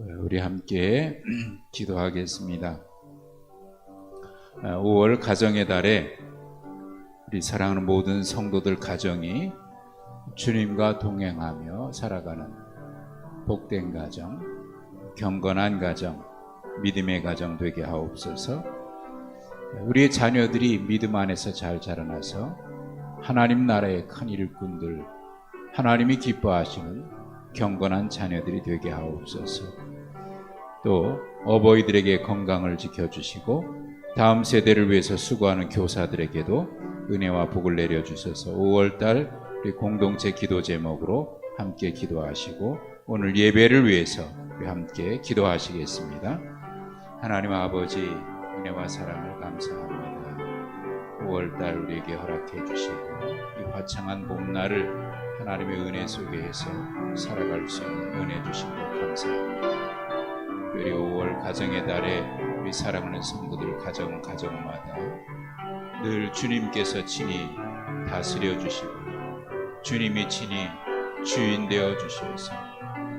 우리 함께 기도하겠습니다. 5월 가정의 달에 우리 사랑하는 모든 성도들 가정이 주님과 동행하며 살아가는 복된 가정, 경건한 가정, 믿음의 가정 되게 하옵소서. 우리의 자녀들이 믿음 안에서 잘 자라나서 하나님 나라의 큰 일꾼들, 하나님이 기뻐하시는 경건한 자녀들이 되게 하옵소서. 또 어버이들에게 건강을 지켜주시고 다음 세대를 위해서 수고하는 교사들에게도 은혜와 복을 내려주셔서 5월달 우리 공동체 기도 제목으로 함께 기도하시고 오늘 예배를 위해서 우리 함께 기도하시겠습니다. 하나님 아버지, 은혜와 사랑을 감사합니다. 5월달 우리에게 허락해 주시고 이 화창한 봄날을 하나님의 은혜 속에서 살아갈 수 있는 은혜 주신 것 감사합니다. 특별히 5월 가정의 달에 우리 사랑하는 성도들 가정마다 늘 주님께서 친히 다스려 주시고 주님이 친히 주인 되어 주셔서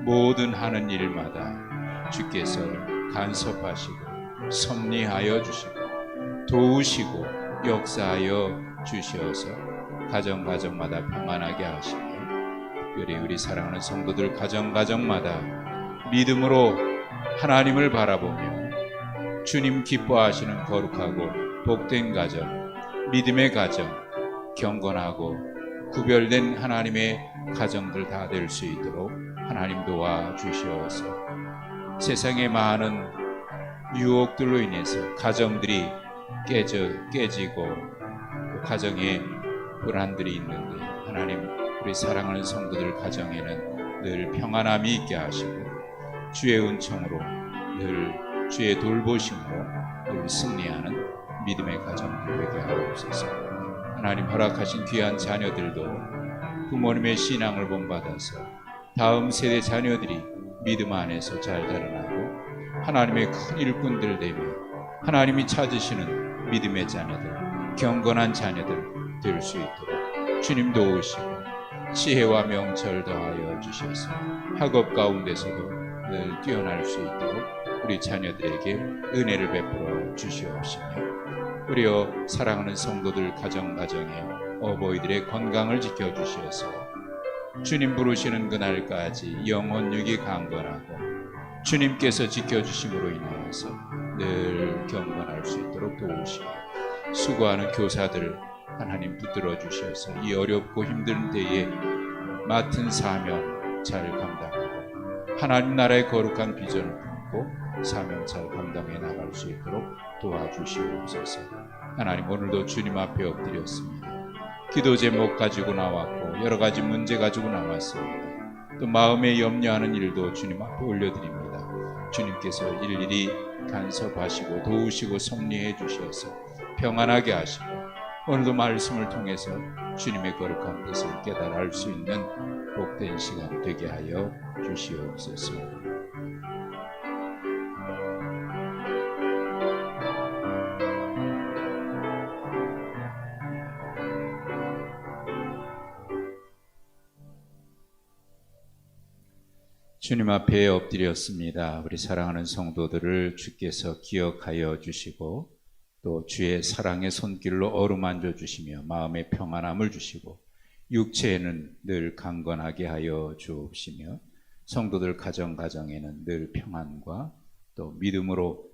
모든 하는 일마다 주께서 간섭하시고 섭리하여 주시고 도우시고 역사하여 주셔서 가정마다 평안하게 하시며 특별히 우리 사랑하는 성도들 가정마다 믿음으로 하나님을 바라보며 주님 기뻐하시는 거룩하고 복된 가정, 믿음의 가정, 경건하고 구별된 하나님의 가정들 다 될 수 있도록 하나님 도와주시어서 세상의 많은 유혹들로 인해서 가정들이 깨지고 가정에 불안들이 있는데 하나님 우리 사랑하는 성도들 가정에는 늘 평안함이 있게 하시고 주의 은총으로 늘 주의 돌보심으로 늘 승리하는 믿음의 가정들 되게 하옵소서. 하나님 허락하신 귀한 자녀들도 부모님의 신앙을 본받아서 다음 세대 자녀들이 믿음 안에서 잘 자라나고 하나님의 큰 일꾼들 되며 하나님이 찾으시는 믿음의 자녀들, 경건한 자녀들 될 수 있도록 주님 도우시고 지혜와 명철 더하여 주셔서 학업 가운데서도 늘 뛰어날 수 있도록 우리 자녀들에게 은혜를 베풀어 주시옵시며 우리여 사랑하는 성도들 가정에 어버이들의 건강을 지켜주셔서 주님 부르시는 그날까지 영혼육이 강건하고 주님께서 지켜주심으로 인하여서 늘 경건할 수 있도록 도우시고 수고하는 교사들 하나님 붙들어 주셔서 이 어렵고 힘든 때에 맡은 사명 잘 감당하고 하나님 나라의 거룩한 비전을 품고 사명 잘 감당해 나갈 수 있도록 도와주시옵소서. 하나님 오늘도 주님 앞에 엎드렸습니다. 기도 제목 가지고 나왔고 여러 가지 문제 가지고 나왔습니다. 또 마음에 염려하는 일도 주님 앞에 올려드립니다. 주님께서 일일이 간섭하시고 도우시고 섭리해 주셔서 평안하게 하시고 오늘도 말씀을 통해서 주님의 거룩한 뜻을 깨달아 알 수 있는 복된 시간 되게 하여 주시옵소서. 주님 앞에 엎드렸습니다. 우리 사랑하는 성도들을 주께서 기억하여 주시고 또 주의 사랑의 손길로 어루만져 주시며 마음의 평안함을 주시고 육체에는 늘 강건하게 하여 주옵시며 성도들 가정에는 늘 평안과 또 믿음으로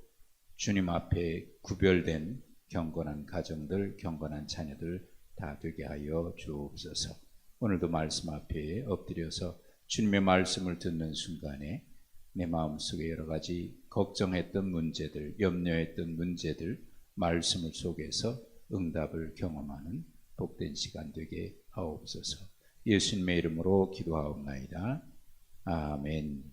주님 앞에 구별된 경건한 가정들, 경건한 자녀들 다 되게 하여 주옵소서. 오늘도 말씀 앞에 엎드려서 주님의 말씀을 듣는 순간에 내 마음속에 여러 가지 걱정했던 문제들, 염려했던 문제들 말씀을 속에서 응답을 경험하는 복된 시간 되게 하옵소서. 예수님의 이름으로 기도하옵나이다. 아멘.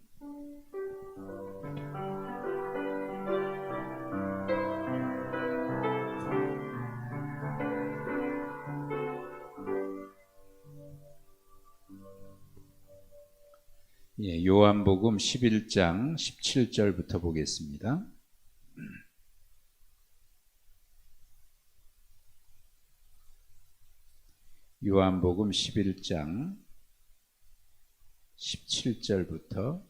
요한복음 11장 17절부터 보겠습니다. 요한복음 11장 17절부터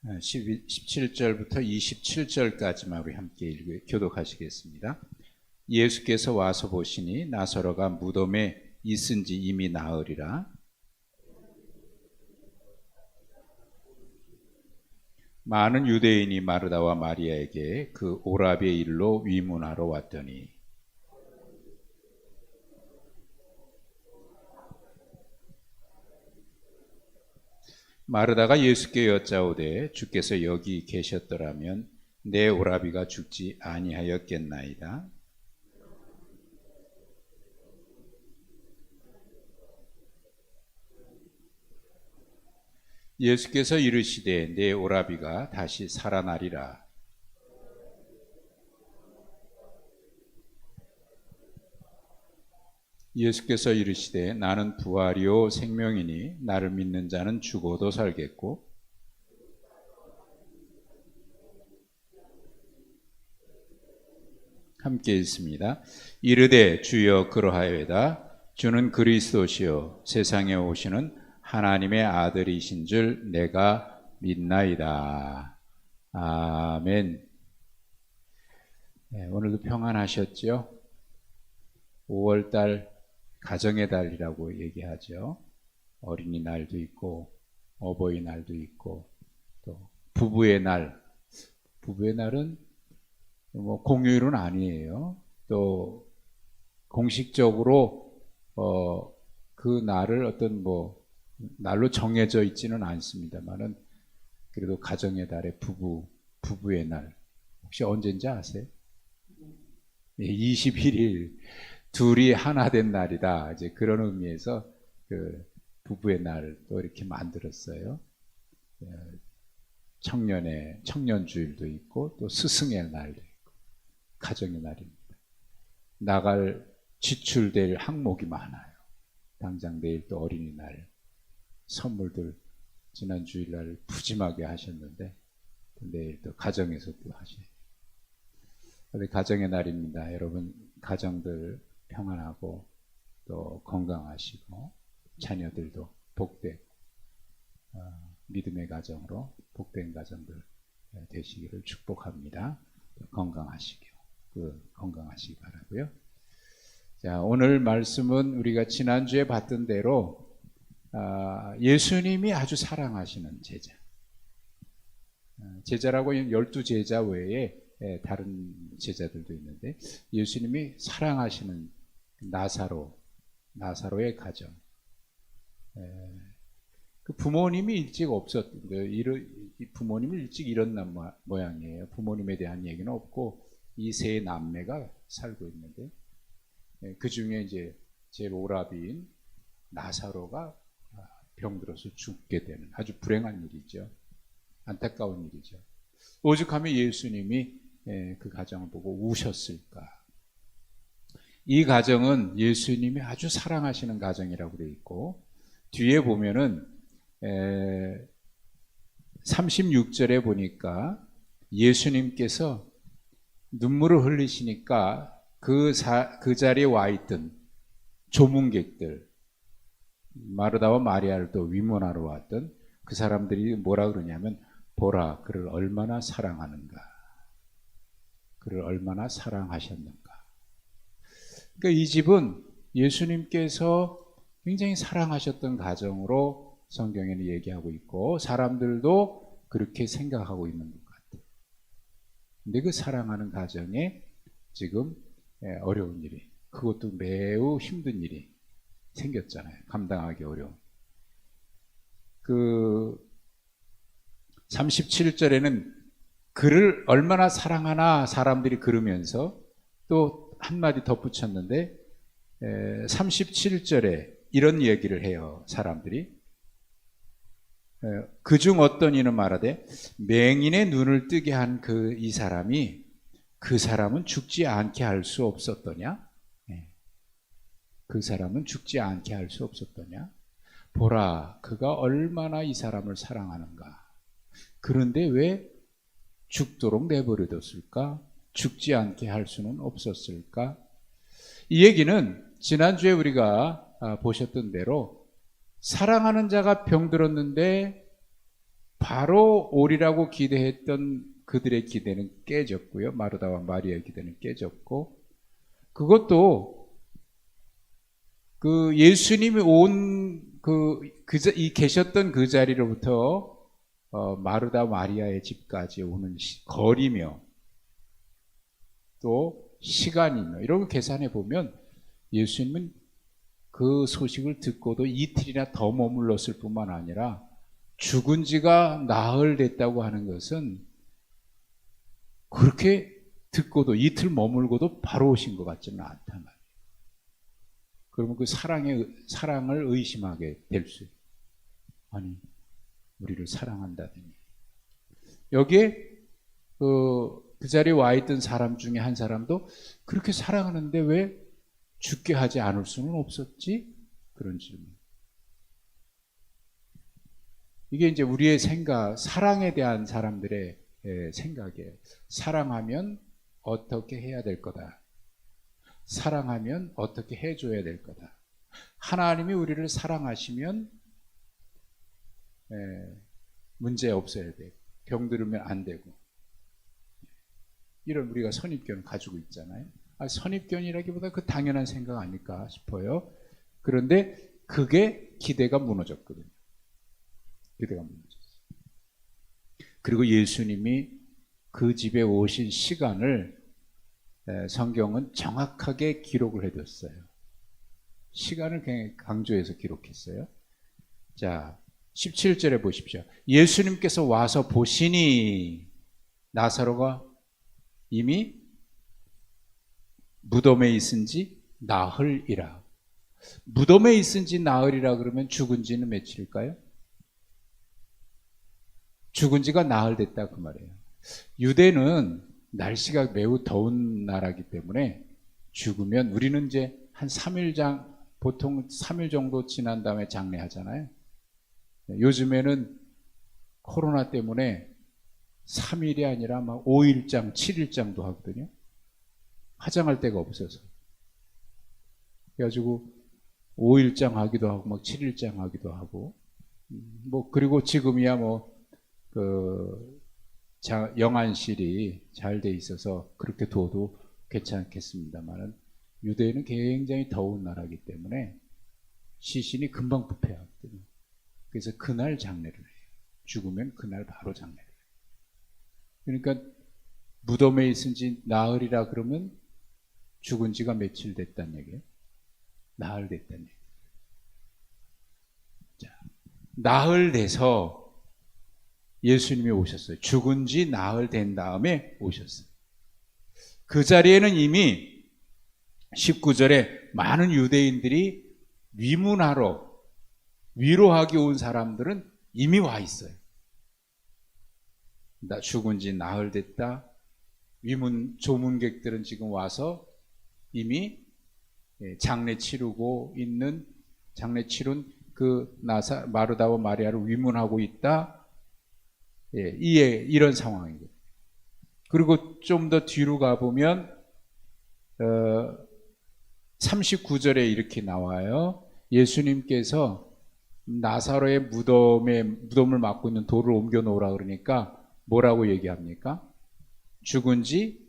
17절부터 27절까지만 우리 함께 교독하시겠습니다. 예수께서 와서 보시니 나사로가 무덤에 있은지 이미 나으리라. 많은 유대인이 마르다와 마리아에게 그 오라비의 일로 위문하러 왔더니 마르다가 예수께 여짜오되 주께서 여기 계셨더라면 내 오라비가 죽지 아니하였겠나이다. 예수께서 이르시되 내 오라비가 다시 살아나리라. 예수께서 이르시되 나는 부활이요 생명이니 나를 믿는 자는 죽어도 살겠고 함께 읽습니다. 이르되 주여 그러하여다. 주는 그리스도시요 세상에 오시는 하나님의 아들이신 줄 내가 믿나이다. 아멘. 네, 오늘도 평안하셨죠? 5월달 가정의 달이라고 얘기하죠. 어린이날도 있고 어버이날도 있고 또 부부의 날. 부부의 날은 뭐 공휴일은 아니에요. 또 공식적으로 그 날을 어떤 날로 정해져 있지는 않습니다만은 그래도 가정의 달에 부부의 날 혹시 언제인지 아세요? 21일 둘이 하나 된 날이다. 이제 그런 의미에서 그 부부의 날을 또 이렇게 만들었어요. 청년주일도 있고 또 스승의 날도 있고 가정의 날입니다. 지출될 항목이 많아요. 당장 내일 또 어린이날 선물들 지난 주일날 푸짐하게 하셨는데 내일 또 가정에서 또 하셔요. 가정의 날입니다. 여러분 가정들 평안하고 또 건강하시고 자녀들도 복된 믿음의 가정으로 복된 가정들 되시기를 축복합니다. 건강하시기 바라고요. 자, 오늘 말씀은 우리가 지난주에 봤던 대로 예수님이 아주 사랑하시는 제자라고 12제자 외에 다른 제자들도 있는데 예수님이 사랑하시는 나사로의 가정. 그 부모님이 일찍 없었는데 부모님이 일찍 일어난 모양이에요. 부모님에 대한 얘기는 없고 이 세 남매가 살고 있는데 그 중에 이제 제일 오라비인 나사로가 병들어서 죽게 되는 아주 불행한 일이죠. 안타까운 일이죠. 오죽하면 예수님이 그 가정을 보고 우셨을까. 이 가정은 예수님이 아주 사랑하시는 가정이라고 되어 있고 뒤에 보면은 36절에 보니까 예수님께서 눈물을 흘리시니까 그 자리에 와 있던 조문객들 마르다와 마리아를 또 위문하러 왔던 그 사람들이 뭐라 그러냐면 보라 그를 얼마나 사랑하는가. 그를 얼마나 사랑하셨는가. 그러니까 이 집은 예수님께서 굉장히 사랑하셨던 가정으로 성경에는 얘기하고 있고 사람들도 그렇게 생각하고 있는 것 같아요. 근데 그 사랑하는 가정에 지금 어려운 일이 그것도 매우 힘든 일이 생겼잖아요. 감당하기 어려운. 그 37절에는 그를 얼마나 사랑하나 사람들이 그러면서 또 한마디 덧붙였는데 37절에 이런 얘기를 해요. 사람들이. 그중 어떤 이는 말하되 맹인의 눈을 뜨게 한 이 사람이 그 사람은 죽지 않게 할 수 없었더냐? 그 사람은 죽지 않게 할 수 없었더냐? 보라, 그가 얼마나 이 사람을 사랑하는가. 그런데 왜 죽도록 내버려뒀을까? 죽지 않게 할 수는 없었을까? 이 얘기는 지난주에 우리가 보셨던 대로 사랑하는 자가 병들었는데 바로 오리라고 기대했던 그들의 기대는 깨졌고요. 마르다와 마리아의 기대는 깨졌고, 그것도 그 예수님이 계셨던 그 자리로부터 마르다 마리아의 집까지 오는 거리며 또 시간이며 이런 거 계산해 보면 예수님은 그 소식을 듣고도 이틀이나 더 머물렀을 뿐만 아니라 죽은 지가 나흘 됐다고 하는 것은 그렇게 듣고도 이틀 머물고도 바로 오신 것 같지는 않단 말이에요. 그러면 그 사랑을 의심하게 될 수 있어요. 아니, 우리를 사랑한다더니. 여기에 그 자리에 와 있던 사람 중에 한 사람도 그렇게 사랑하는데 왜 죽게 하지 않을 수는 없었지? 그런 질문. 이게 이제 우리의 생각, 사랑에 대한 사람들의 생각이에요. 사랑하면 어떻게 해야 될 거다. 사랑하면 어떻게 해줘야 될 거다. 하나님이 우리를 사랑하시면 문제 없어야 되고 병들으면 안 되고 이런 우리가 선입견을 가지고 있잖아요. 선입견이라기보다 그 당연한 생각 아닐까 싶어요. 그런데 그게 기대가 무너졌거든요. 기대가 무너졌어요. 그리고 예수님이 그 집에 오신 시간을 성경은 정확하게 기록을 해뒀어요. 시간을 굉장히 강조해서 기록했어요. 자, 17절에 보십시오. 예수님께서 와서 보시니 나사로가 이미 무덤에 있은 지 나흘이라. 무덤에 있은 지 나흘이라 그러면 죽은 지는 며칠일까요? 죽은 지가 나흘 됐다 그 말이에요. 유대는 날씨가 매우 더운 나라이기 때문에 죽으면 우리는 이제 한 3일 보통 3일 정도 지난 다음에 장례하잖아요. 요즘에는 코로나 때문에 3일이 아니라 막 5일장, 7일장도 하거든요. 화장할 데가 없어서. 그래가지고 5일장 하기도 하고 막 7일장 하기도 하고 그리고 지금이야 영안실이 잘 돼 있어서 그렇게 둬도 괜찮겠습니다만은 유대인은 굉장히 더운 나라이기 때문에 시신이 금방 부패하거든요. 그래서 그날 장례를 해요. 죽으면 그날 바로 장례를 해요. 그러니까 무덤에 있은 지 나흘이라 그러면 죽은 지가 며칠 됐다는 얘기예요? 나흘 됐다는 얘기예요. 자, 나흘 돼서 예수님이 오셨어요. 죽은 지 나흘 된 다음에 오셨어요. 그 자리에는 이미 19절에 많은 유대인들이 위문하러 위로하기 온 사람들은 이미 와 있어요. 나 죽은 지 나흘 됐다. 조문객들은 지금 와서 이미 장례 치른 그 마르다와 마리아를 위문하고 있다. 이런 상황이거든요. 그리고 좀 더 뒤로 가보면 39절에 이렇게 나와요. 예수님께서 나사로의 무덤을 막고 있는 돌을 옮겨 놓으라 그러니까 뭐라고 얘기합니까? 죽은 지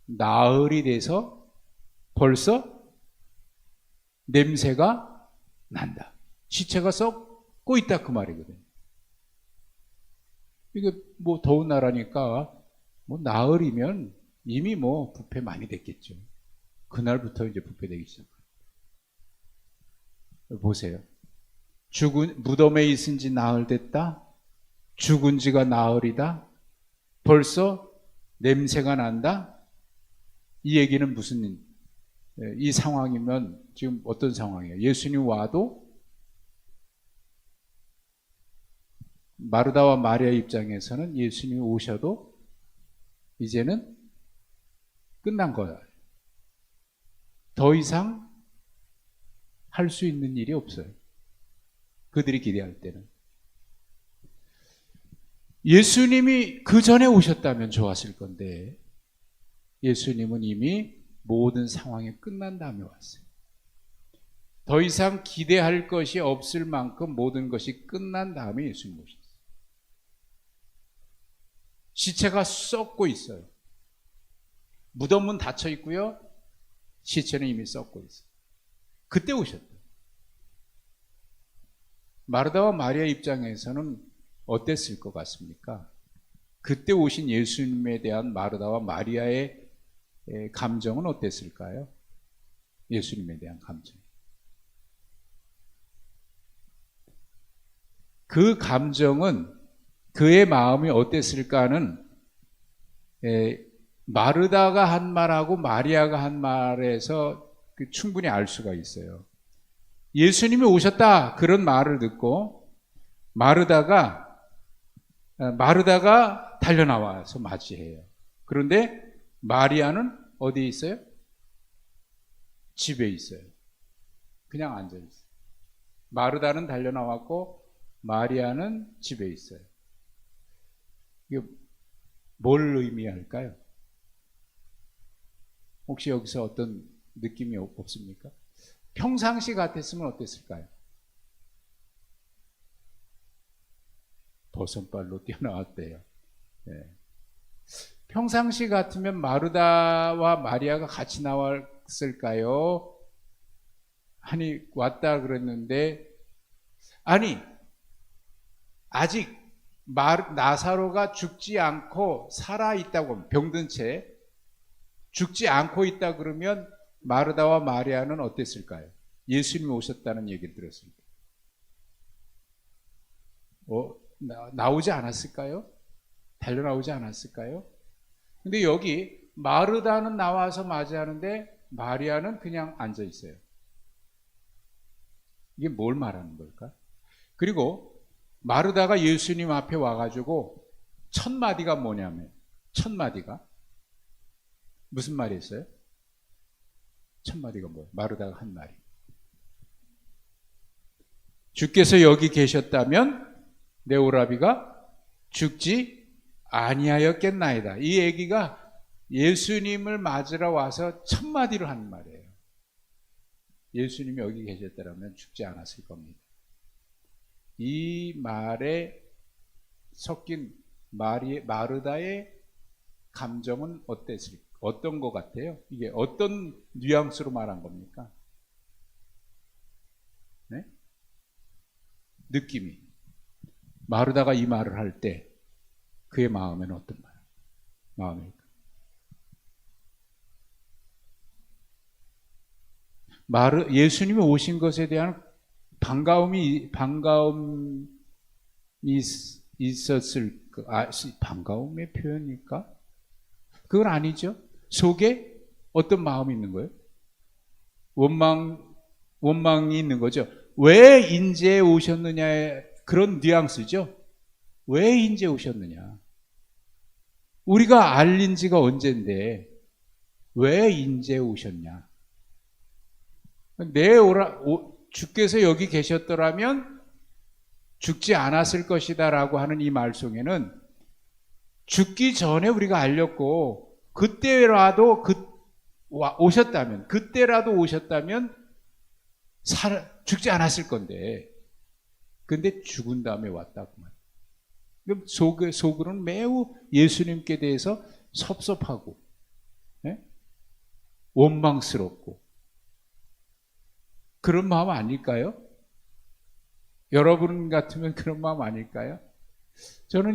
나흘이 돼서 벌써 냄새가 난다. 시체가 썩고 있다 그 말이거든요. 이게 더운 나라니까 나흘이면 이미 부패 많이 됐겠죠. 그날부터 이제 부패되기 시작해요. 보세요. 무덤에 있은 지 나흘 됐다. 죽은 지가 나흘이다. 벌써 냄새가 난다. 이 얘기는 이 상황이면 지금 어떤 상황이에요? 예수님 와도 마르다와 마리아 입장에서는 예수님이 오셔도 이제는 끝난 거예요. 더 이상 할 수 있는 일이 없어요. 그들이 기대할 때는. 예수님이 그 전에 오셨다면 좋았을 건데 예수님은 이미 모든 상황이 끝난 다음에 왔어요. 더 이상 기대할 것이 없을 만큼 모든 것이 끝난 다음에 예수님 오셨어요. 시체가 썩고 있어요. 무덤은 닫혀 있고요. 시체는 이미 썩고 있어요. 그때 오셨다. 마르다와 마리아 입장에서는 어땠을 것 같습니까? 그때 오신 예수님에 대한 마르다와 마리아의 감정은 어땠을까요? 예수님에 대한 감정. 그 감정은 그의 마음이 어땠을까는 마르다가 한 말하고 마리아가 한 말에서 충분히 알 수가 있어요. 예수님이 오셨다 그런 말을 듣고 마르다가 달려나와서 맞이해요. 그런데 마리아는 어디에 있어요? 집에 있어요. 그냥 앉아 있어요. 마르다는 달려나왔고 마리아는 집에 있어요. 이게 뭘 의미할까요? 혹시 여기서 어떤 느낌이 없습니까? 평상시 같았으면 어땠을까요? 버선발로 뛰어나왔대요. 네. 평상시 같으면 마르다와 마리아가 같이 나왔을까요? 아니, 왔다 그랬는데, 아니, 아직 나사로가 죽지 않고 살아있다고, 병든 채 죽지 않고 있다 그러면 마르다와 마리아는 어땠을까요? 예수님이 오셨다는 얘기를 들었을 때. 나오지 않았을까요? 달려나오지 않았을까요? 근데 여기 마르다는 나와서 맞이하는데 마리아는 그냥 앉아 있어요. 이게 뭘 말하는 걸까? 그리고 마르다가 예수님 앞에 와가지고 첫 마디가 뭐냐면, 첫 마디가 무슨 말이 있어요? 첫 마디가 뭐예요? 마르다가 한 말이. 주께서 여기 계셨다면 내 오라비가 죽지 아니하였겠나이다. 이 얘기가 예수님을 맞으러 와서 첫 마디로 하는 말이에요. 예수님이 여기 계셨다면 죽지 않았을 겁니다. 이 말에 섞인 마르다의 감정은 어떤 것 같아요? 이게 어떤 뉘앙스로 말한 겁니까? 네? 느낌이. 마르다가 이 말을 할 때 그의 마음에는 어떤 마음일까? 예수님이 오신 것에 대한 반가움이 있었을 반가움의 표현일까? 그건 아니죠. 속에 어떤 마음이 있는 거예요? 원망이 있는 거죠. 왜 인제 오셨느냐의 그런 뉘앙스죠. 왜 인제 오셨느냐? 우리가 알린 지가 언젠데 왜 인제 오셨냐? 주께서 여기 계셨더라면 죽지 않았을 것이다 라고 하는 이 말 속에는 죽기 전에 우리가 알렸고 그때라도 오셨다면 죽지 않았을 건데, 근데 죽은 다음에 왔다고만. 속으로는 매우 예수님께 대해서 섭섭하고, 네? 원망스럽고 그런 마음 아닐까요? 여러분 같으면 그런 마음 아닐까요? 저는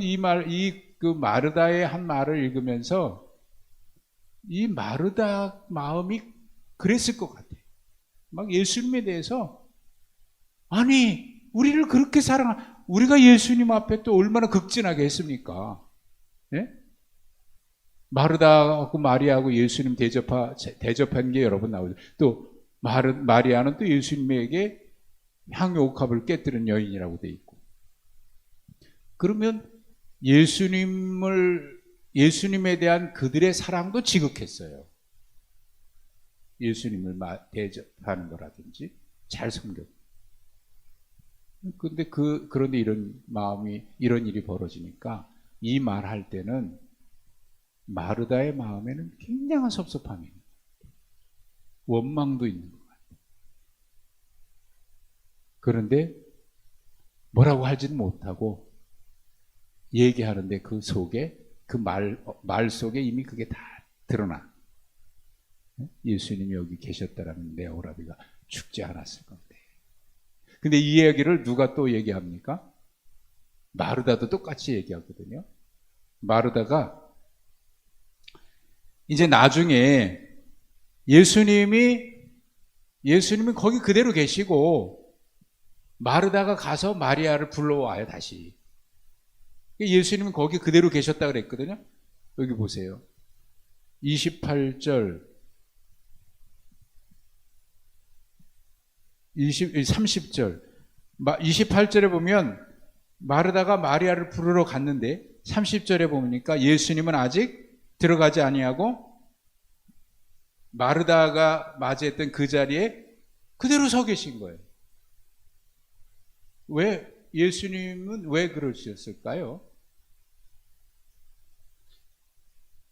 그 마르다의 한 말을 읽으면서 이 마르다 마음이 그랬을 것 같아요. 막 예수님에 대해서, 아니, 우리를 그렇게 우리가 예수님 앞에 또 얼마나 극진하게 했습니까? 예? 마르다하고 마리아하고 예수님 대접한 게 여러 번 나오죠. 또 마리아는 또 예수님에게 향유옥합을 깨뜨린 여인이라고 돼 있고. 그러면 예수님에 대한 그들의 사랑도 지극했어요. 예수님을 대접하는 거라든지 잘 섬겼고. 그런데 이런 일이 벌어지니까 이 말할 때는 마르다의 마음에는 굉장한 섭섭함이 있는 거예요. 원망도 있는 것 같아요. 그런데 뭐라고 하지는 못하고 얘기하는데 그 속에 그 말 속에 이미 그게 다 드러나. 예수님이 여기 계셨다라면 내 오라비가 죽지 않았을 건데. 근데 이 이야기를 누가 또 얘기합니까? 마르다도 똑같이 얘기하거든요. 마르다가 이제 나중에 예수님이 거기 그대로 계시고 마르다가 가서 마리아를 불러와요, 다시. 예수님은 거기 그대로 계셨다 그랬거든요. 여기 보세요. 28절, 30절, 28절에 보면 마르다가 마리아를 부르러 갔는데 30절에 보니까 예수님은 아직 들어가지 아니하고 마르다가 맞이했던 그 자리에 그대로 서 계신 거예요. 예수님은 왜 그러셨을까요?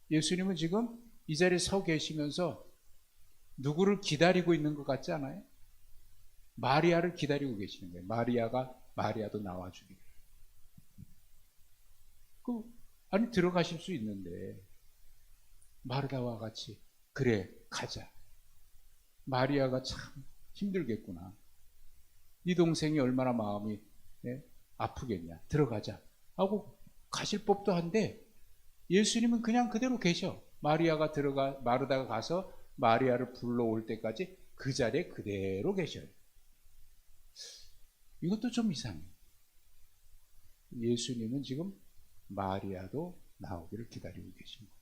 예수님은 지금 이 자리에 서 계시면서 누구를 기다리고 있는 것 같지 않아요? 마리아를 기다리고 계시는 거예요. 마리아도 나와주기를. 아니, 들어가실 수 있는데 마르다와 같이 그래, 가자. 마리아가 참 힘들겠구나. 네 동생이 얼마나 마음이 아프겠냐. 들어가자 하고 가실 법도 한데 예수님은 그냥 그대로 계셔. 마르다가 가서 마리아를 불러올 때까지 그 자리에 그대로 계셔요. 이것도 좀 이상해요. 예수님은 지금 마리아도 나오기를 기다리고 계십니다.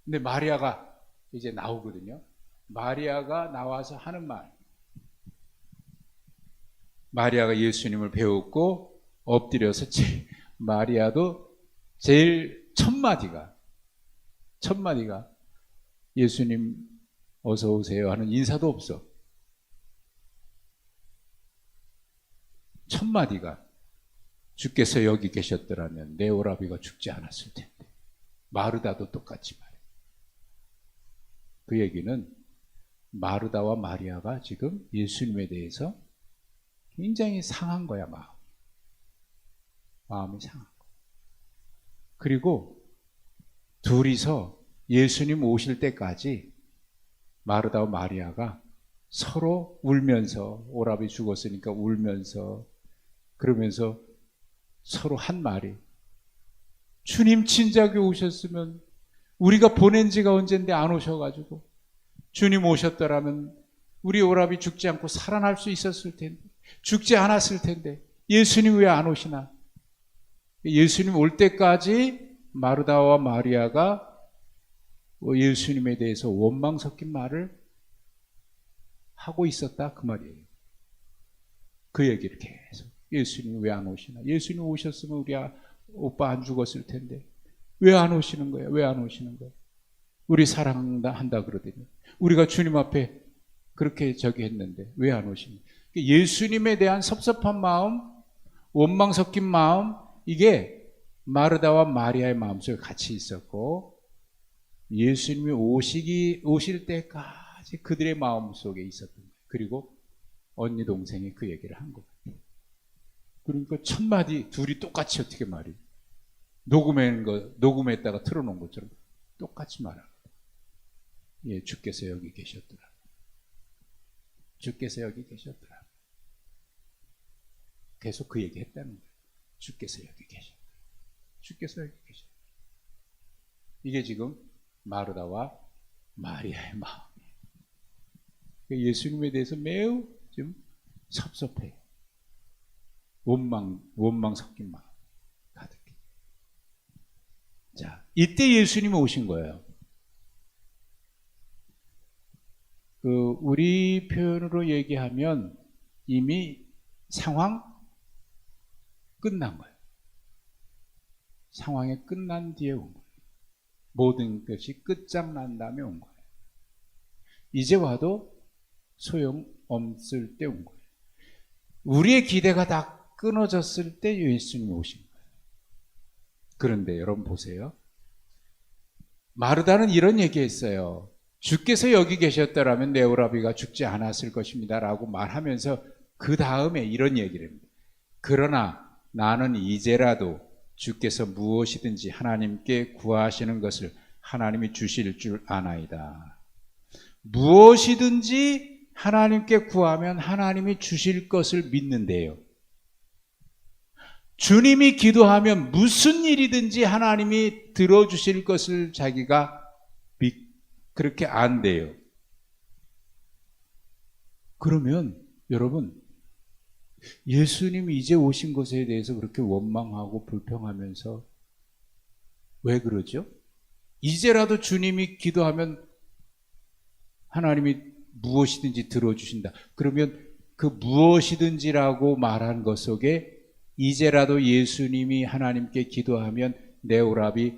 근데 마리아가 이제 나오거든요. 마리아가 나와서 하는 말. 마리아가 예수님을 배웠고 엎드려서 마리아도 제일 첫 마디가 예수님 어서 오세요 하는 인사도 없어. 첫 마디가 주께서 여기 계셨더라면 내 오라비가 죽지 않았을 텐데. 마르다도 똑같이 말해. 그 얘기는 마르다와 마리아가 지금 예수님에 대해서 굉장히 상한 거야, 마음이 상한 거야. 그리고 둘이서 예수님 오실 때까지 마르다와 마리아가 서로 울면서, 오라비 죽었으니까 울면서, 그러면서 서로 한 말이, 주님 진작에 오셨으면 우리가 보낸 지가 언젠데 안 오셔가지고 주님 오셨더라면 우리 오라비 죽지 않고 살아날 수 있었을 텐데, 죽지 않았을 텐데 예수님 왜 안 오시나? 예수님 올 때까지 마르다와 마리아가 예수님에 대해서 원망 섞인 말을 하고 있었다, 그 말이에요. 그 얘기를 계속. 예수님 왜 안 오시나? 예수님 오셨으면 우리 오빠 안 죽었을 텐데 왜 안 오시는 거예요? 왜 안 오시는 거예요? 우리 사랑한다 그러더니 우리가 주님 앞에 그렇게 했는데 왜 안 오시는 거예요? 예수님에 대한 섭섭한 마음, 원망 섞인 마음, 이게 마르다와 마리아의 마음속에 같이 있었고 예수님이 오실 때까지 그들의 마음속에 있었던 거예요. 그리고 언니 동생이 그 얘기를 한 것 같아요. 그러니까 첫 마디 둘이 똑같이 어떻게 말이에요? 녹음했다가 틀어놓은 것처럼 똑같이 말하거든요. 예, 주께서 여기 계셨더라. 주께서 여기 계셨더라. 계속 그 얘기 했다는 거예요. 주께서 여기 계셨더라. 주께서 여기 계셨더라. 이게 지금 마르다와 마리아의 마음이에요. 예수님에 대해서 매우 좀 섭섭해요. 원망 섞인 마음 가득해. 자, 이때 예수님이 오신 거예요. 우리 표현으로 얘기하면 이미 상황 끝난 거예요. 상황이 끝난 뒤에 온 거예요. 모든 것이 끝장난 다음에 온 거예요. 이제 와도 소용없을 때 온 거예요. 우리의 기대가 다 끊어졌을 때 예수님이 오신 거예요. 그런데 여러분 보세요. 마르다는 이런 얘기했어요. 주께서 여기 계셨더라면 내 오라비가 죽지 않았을 것입니다 라고 말하면서 그 다음에 이런 얘기를 합니다. 그러나 나는 이제라도 주께서 무엇이든지 하나님께 구하시는 것을 하나님이 주실 줄 아나이다. 무엇이든지 하나님께 구하면 하나님이 주실 것을 믿는데요. 주님이 기도하면 무슨 일이든지 하나님이 들어주실 것을 자기가 그렇게 안대요. 그러면 여러분, 예수님이 이제 오신 것에 대해서 그렇게 원망하고 불평하면서 왜 그러죠? 이제라도 주님이 기도하면 하나님이 무엇이든지 들어주신다. 그러면 그 무엇이든지라고 말한 것 속에 이제라도 예수님이 하나님께 기도하면 내 오라비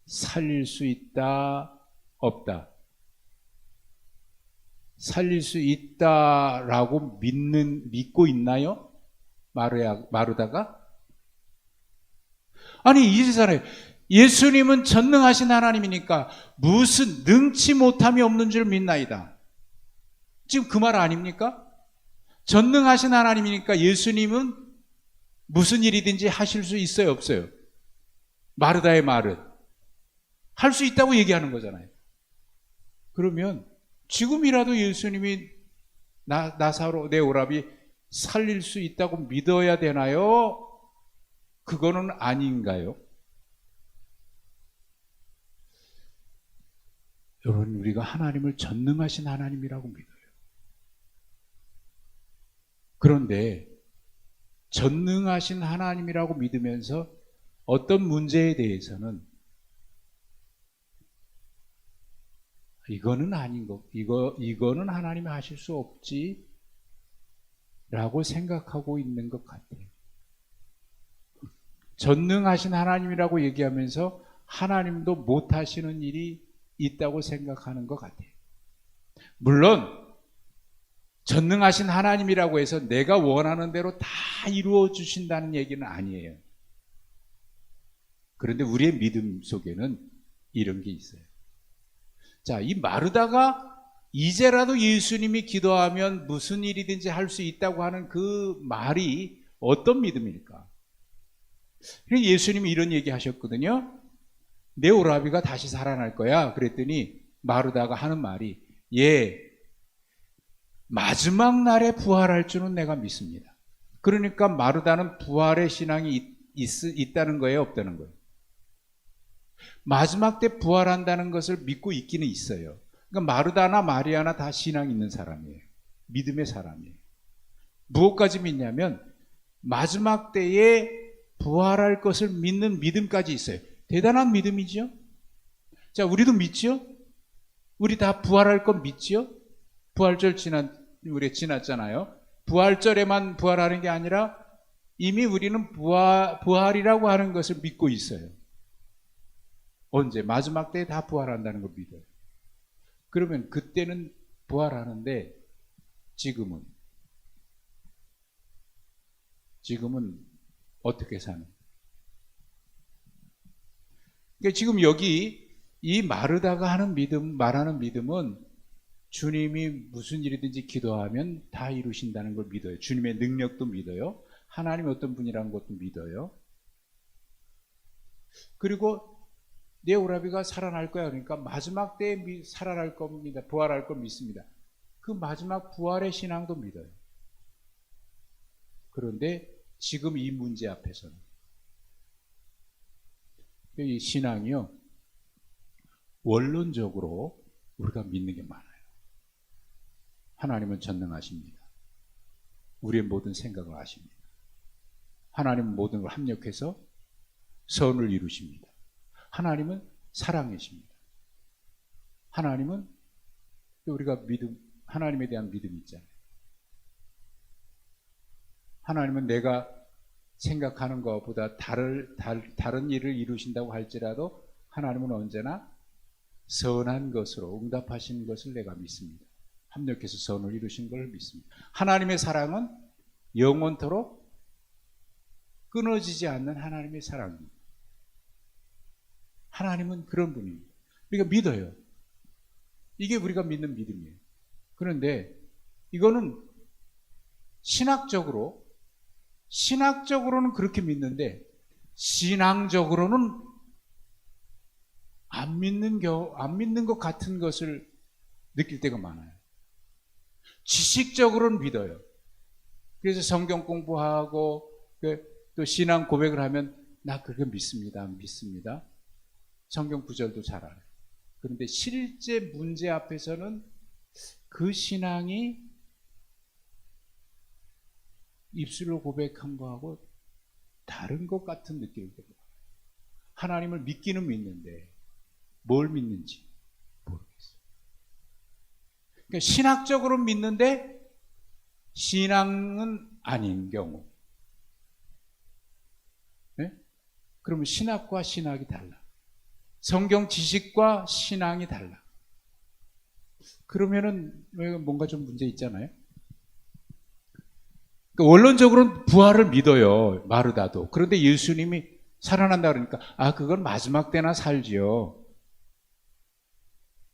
살릴 수 있다, 없다? 살릴 수 있다라고 믿고 있나요? 마르다가? 아니, 이제잖아요. 예수님은 전능하신 하나님이니까 무슨 능치 못함이 없는 줄 믿나이다. 지금 그 말 아닙니까? 전능하신 하나님이니까 예수님은 무슨 일이든지 하실 수 있어요, 없어요? 마르다의 말은 할 수 있다고 얘기하는 거잖아요. 그러면 지금이라도 예수님이 나사로 내 오라비 살릴 수 있다고 믿어야 되나요? 그거는 아닌가요? 여러분, 우리가 하나님을 전능하신 하나님이라고 믿어요. 그런데 전능하신 하나님이라고 믿으면서 어떤 문제에 대해서는 이거는 아닌 것, 이거는 하나님이 하실 수 없지 라고 생각하고 있는 것 같아요. 전능하신 하나님이라고 얘기하면서 하나님도 못하시는 일이 있다고 생각하는 것 같아요. 물론 전능하신 하나님이라고 해서 내가 원하는 대로 다 이루어 주신다는 얘기는 아니에요. 그런데 우리의 믿음 속에는 이런 게 있어요. 자, 이 마르다가 이제라도 예수님이 기도하면 무슨 일이든지 할 수 있다고 하는 그 말이 어떤 믿음일까? 예수님이 이런 얘기 하셨거든요. 내 오라비가 다시 살아날 거야. 그랬더니 마르다가 하는 말이, 예, 마지막 날에 부활할 줄은 내가 믿습니다. 그러니까 마르다는 부활의 신앙이 있다는 거예요, 없다는 거예요? 마지막 때 부활한다는 것을 믿고 있기는 있어요. 그러니까 마르다나 마리아나 다 신앙 있는 사람이에요. 믿음의 사람이에요. 무엇까지 믿냐면 마지막 때에 부활할 것을 믿는 믿음까지 있어요. 대단한 믿음이죠. 자, 우리도 믿죠? 우리 다 부활할 건 믿죠? 부활절 우리 지났잖아요. 부활절에만 부활하는 게 아니라 이미 우리는 부활이라고 하는 것을 믿고 있어요. 언제? 마지막 때에 다 부활한다는 걸 믿어요. 그러면 그때는 부활하는데 지금은 어떻게 사는? 그러니까 지금 여기 이 마르다가 하는 믿음, 말하는 믿음은 주님이 무슨 일이든지 기도하면 다 이루신다는 걸 믿어요. 주님의 능력도 믿어요. 하나님이 어떤 분이라는 것도 믿어요. 그리고 내 오라비가 살아날 거야. 그러니까 마지막 때에 살아날 겁니다. 부활할 걸 믿습니다. 그 마지막 부활의 신앙도 믿어요. 그런데 지금 이 문제 앞에서는 이 신앙이요, 원론적으로 우리가 믿는 게 많아요. 하나님은 전능하십니다. 우리의 모든 생각을 아십니다. 하나님은 모든 걸 합력해서 선을 이루십니다. 하나님은 사랑이십니다. 하나님은 우리가 하나님에 대한 믿음이 있잖아요. 하나님은 내가 생각하는 것보다 다른 일을 이루신다고 할지라도 하나님은 언제나 선한 것으로 응답하시는 것을 내가 믿습니다. 합력해서 선을 이루신 걸 믿습니다. 하나님의 사랑은 영원토록 끊어지지 않는 하나님의 사랑입니다. 하나님은 그런 분입니다. 우리가 믿어요. 이게 우리가 믿는 믿음이에요. 그런데 이거는 신학적으로는 그렇게 믿는데 신앙적으로는 안 믿는 것 같은 것을 느낄 때가 많아요. 지식적으로는 믿어요. 그래서 성경 공부하고 또 신앙 고백을 하면 나 그거 믿습니다. 성경 구절도 잘 알아요. 그런데 실제 문제 앞에서는 그 신앙이 입술로 고백한 거하고 다른 것 같은 느낌이 들어요. 하나님을 믿기는 믿는데 뭘 믿는지 모르겠어요. 그러니까 신학적으로 믿는데 신앙은 아닌 경우. 네? 그러면 신학과 신학이 달라. 성경 지식과 신앙이 달라. 그러면은 뭔가 좀 문제 있잖아요. 그러니까 원론적으로는 부활을 믿어요. 마르다도. 그런데 예수님이 살아난다 그러니까 그건 마지막 때나 살지요.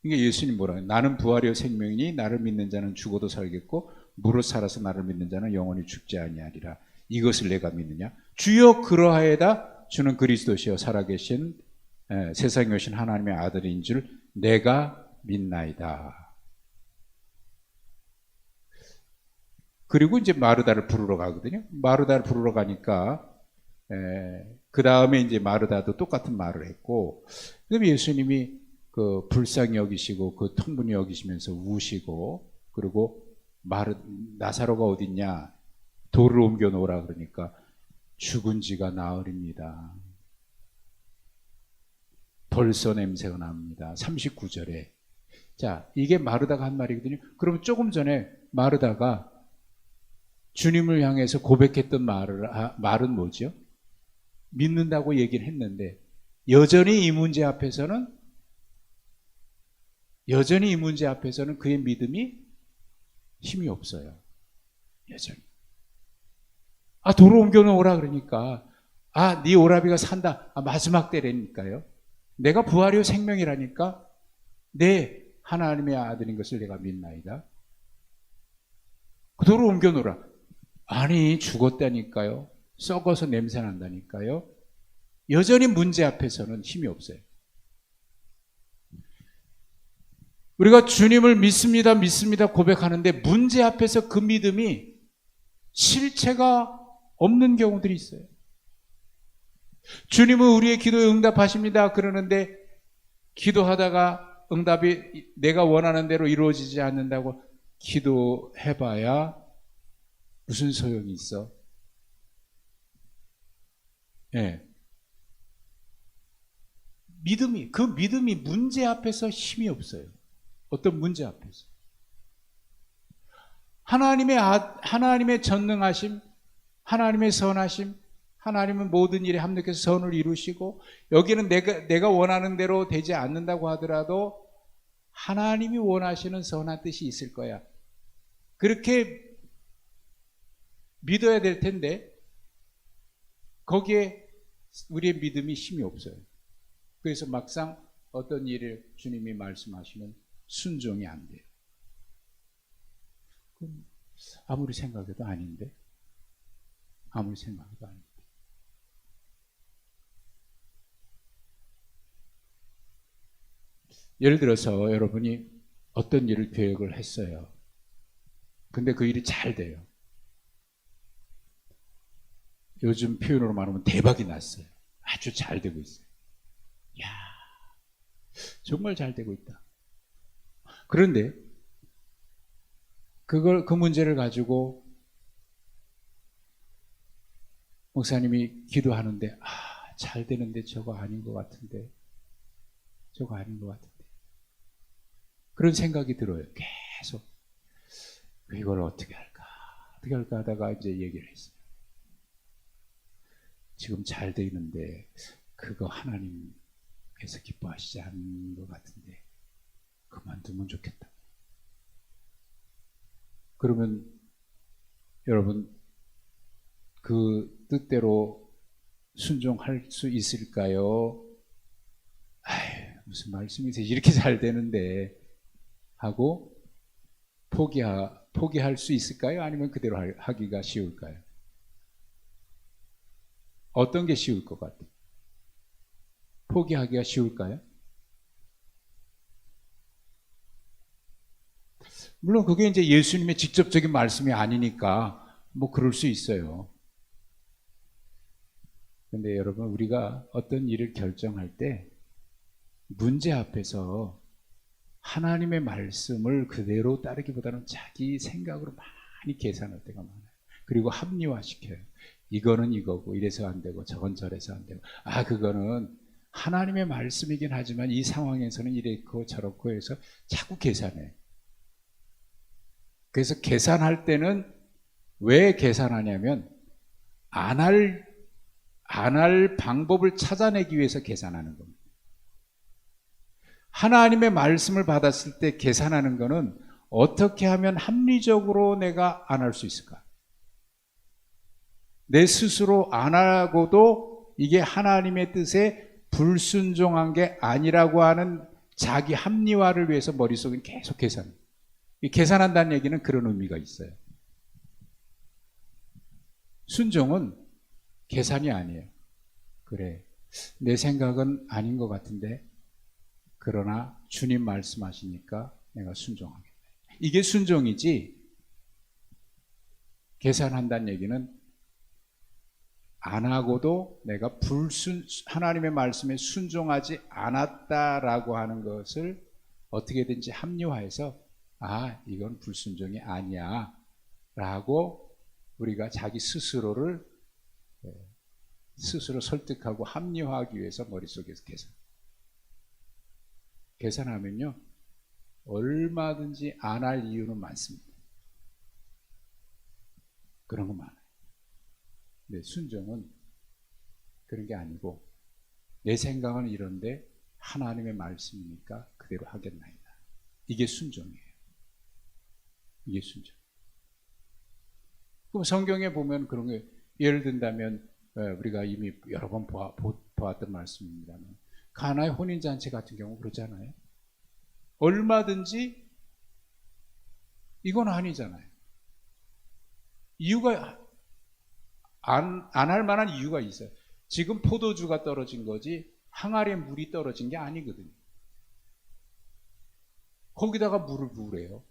이게 예수님 뭐라 나는 부활이요 생명이니 나를 믿는 자는 죽어도 살겠고 무릇 살아서 나를 믿는 자는 영원히 죽지 아니하리라. 이것을 내가 믿느냐? 주여 그러하에다 주는 그리스도시요 살아계신 세상에 오신 하나님의 아들인 줄 내가 믿나이다. 그리고 이제 마르다를 부르러 가거든요. 마르다를 부르러 가니까 그 다음에 이제 마르다도 똑같은 말을 했고, 그다음에 예수님이 그 불쌍히 여기시고 그 통분히 여기시면서 우시고, 그리고 나사로가 어딨냐? 돌을 옮겨 놓으라 그러니까 죽은 지가 나흘입니다. 벌써 냄새가 납니다. 39절에. 자, 이게 마르다가 한 말이거든요. 그러면 조금 전에 마르다가 주님을 향해서 고백했던 말은 뭐죠? 믿는다고 얘기를 했는데 여전히 이 문제 앞에서는 그의 믿음이 힘이 없어요. 여전히. 돌을 옮겨 놓으라 그러니까 네 오라비가 산다. 마지막 때라니까요. 내가 부활이요 생명이라니까 내 하나님의 아들인 것을 내가 믿나이다. 그 돌을 옮겨 놓으라. 아니 죽었다니까요. 썩어서 냄새 난다니까요. 여전히 문제 앞에서는 힘이 없어요. 우리가 주님을 믿습니다 고백하는데 문제 앞에서 그 믿음이 실체가 없는 경우들이 있어요. 주님은 우리의 기도에 응답하십니다 그러는데 기도하다가 응답이 내가 원하는 대로 이루어지지 않는다고 기도해봐야 무슨 소용이 있어? 그 믿음이 문제 앞에서 힘이 없어요. 어떤 문제 앞에서. 하나님의 전능하심, 하나님의 선하심, 하나님은 모든 일에 합력해서 선을 이루시고 여기는 내가 원하는 대로 되지 않는다고 하더라도 하나님이 원하시는 선한 뜻이 있을 거야. 그렇게 믿어야 될 텐데 거기에 우리의 믿음이 힘이 없어요. 그래서 막상 어떤 일을 주님이 말씀하시면 순종이 안 돼요. 그럼 아무리 생각해도 아닌데. 예를 들어서 여러분이 어떤 일을 계획을 했어요. 근데 그 일이 잘 돼요. 요즘 표현으로 말하면 대박이 났어요. 아주 잘 되고 있어요. 이야, 정말 잘 되고 있다. 그런데 그 문제를 가지고 목사님이 기도하는데 잘 되는데 저거 아닌 것 같은데 그런 생각이 들어요. 계속 이걸 어떻게 할까 하다가 이제 얘기를 했어요. 지금 잘 돼 있는데 그거 하나님께서 기뻐하시지 않는 것 같은데 그만두면 좋겠다. 그러면 여러분 그 뜻대로 순종할 수 있을까요? 무슨 말씀이세요? 이렇게 잘 되는데 하고 포기할 수 있을까요? 아니면 그대로 하기가 쉬울까요? 어떤 게 쉬울 것 같아요? 포기하기가 쉬울까요? 물론 그게 이제 예수님의 직접적인 말씀이 아니니까 뭐 그럴 수 있어요. 근데 여러분, 우리가 어떤 일을 결정할 때 문제 앞에서 하나님의 말씀을 그대로 따르기보다는 자기 생각으로 많이 계산할 때가 많아요. 그리고 합리화시켜요. 이거는 이거고 이래서 안 되고 저건 저래서 안 되고, 그거는 하나님의 말씀이긴 하지만 이 상황에서는 이랬고 저렇고 해서 자꾸 계산해요. 그래서 계산할 때는 왜 계산하냐면 안 할 방법을 찾아내기 위해서 계산하는 겁니다. 하나님의 말씀을 받았을 때 계산하는 것은 어떻게 하면 합리적으로 내가 안 할 수 있을까? 내 스스로 안 하고도 이게 하나님의 뜻에 불순종한 게 아니라고 하는 자기 합리화를 위해서 머릿속에 계속 계산한다는 얘기는 그런 의미가 있어요. 순종은 계산이 아니에요. 그래, 내 생각은 아닌 것 같은데 그러나 주님 말씀하시니까 내가 순종하겠다. 이게 순종이지, 계산한다는 얘기는 안 하고도 내가 하나님의 말씀에 순종하지 않았다라고 하는 것을 어떻게든지 합리화해서 이건 불순종이 아니야 라고 우리가 자기 스스로를 스스로 설득하고 합리화하기 위해서 머릿속에서 계산하면요 얼마든지 안 할 이유는 많습니다. 그런 거 많아요. 근데 순종은 그런 게 아니고 내 생각은 이런데 하나님의 말씀이니까 그대로 하겠나이다. 이게 순종이에요. 이게 순종. 그럼 성경에 보면 그런 게, 예를 든다면 우리가 이미 여러 번 보았던 말씀입니다만 가나의 혼인잔치 같은 경우 그렇잖아요. 얼마든지 이건 아니잖아요. 이유가 안 할 만한 이유가 있어요. 지금 포도주가 떨어진 거지 항아리에 물이 떨어진 게 아니거든요. 거기다가 물을 부으래요.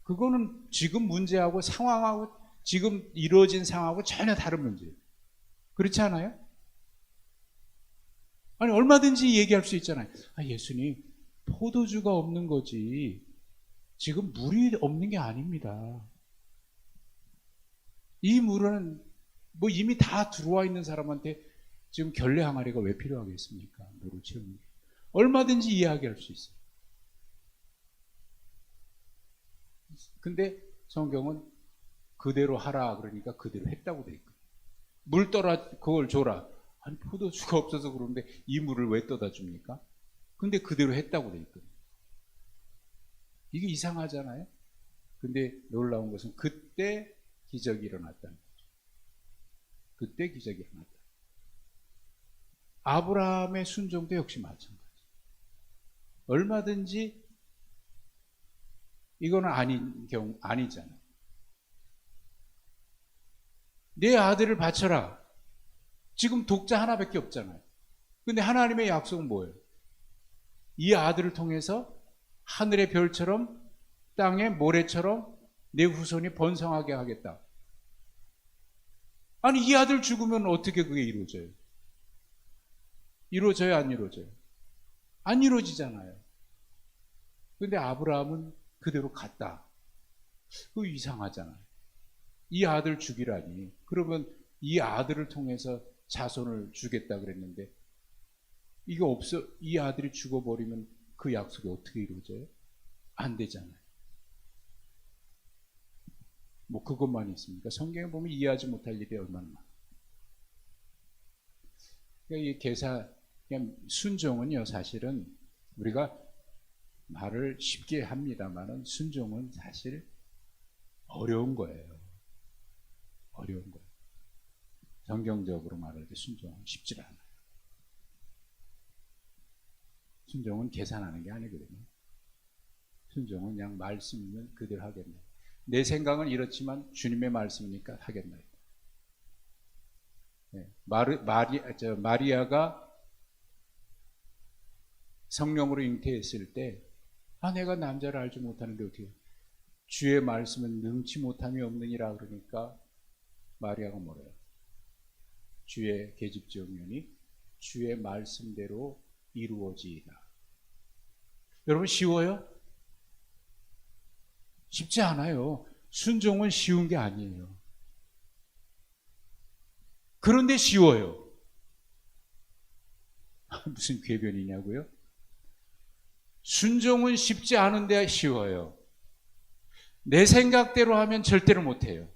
그거는 지금 문제하고 상황하고 지금 이루어진 상황하고 전혀 다른 문제예요. 그렇지 않아요? 아니 얼마든지 얘기할 수 있잖아요. 예수님, 포도주가 없는 거지 지금 물이 없는 게 아닙니다. 이 물은 뭐 이미 다 들어와 있는 사람한테 지금 결례 항아리가 왜 필요하겠습니까? 물을 채우는 게. 얼마든지 이야기할 수 있어요. 근데 성경은 그대로 하라 그러니까 그대로 했다고 돼 있거든요. 물 떠라, 그걸 줘라. 아니 포도주가 없어서 그러는데 이 물을 왜 떠다 줍니까? 근데 그대로 했다고 돼 있거든요. 이게 이상하잖아요. 근데 놀라운 것은 그때 기적이 일어났다는 거죠. 그때 기적이 일어났다. 아브라함의 순종도 역시 마찬가지. 얼마든지 이거는 아닌 경우 아니잖아요. 내 아들을 바쳐라. 지금 독자 하나밖에 없잖아요. 근데 하나님의 약속은 뭐예요? 이 아들을 통해서 하늘의 별처럼 땅의 모래처럼 내 후손이 번성하게 하겠다. 아니 이 아들 죽으면 어떻게 그게 이루어져요? 이루어져요? 안 이루어져요? 안 이루어지잖아요. 근데 아브라함은 그대로 갔다. 그거 이상하잖아요. 이 아들 죽이라니. 그러면 이 아들을 통해서 자손을 주겠다 그랬는데 이거 없어, 이 아들이 죽어버리면 그 약속이 어떻게 이루어져요? 안 되잖아요. 뭐 그것만 있습니까? 성경에 보면 이해하지 못할 일이 얼마나 많아요. 그러니까 이 그냥 순종은요, 사실은 우리가 말을 쉽게 합니다만은 순종은 사실 어려운 거예요. 어려운 거예요. 성경적으로 말할 때 순종은 쉽지 않아요. 순종은 계산하는 게 아니거든요. 순종은 그냥 말씀이면 그대로 하겠네. 내 생각은 이렇지만 주님의 말씀이니까 하겠네. 예, 마리아가 성령으로 잉태했을 때, 내가 남자를 알지 못하는데 어떻게 주의 말씀은 능치 못함이 없느니라 그러니까 마리아가 뭐래요? 주의 계집종년이 주의 말씀대로 이루어지이다. 여러분 쉬워요? 쉽지 않아요. 순종은 쉬운 게 아니에요. 그런데 쉬워요. 무슨 궤변이냐고요? 순종은 쉽지 않은데 쉬워요. 내 생각대로 하면 절대로 못해요.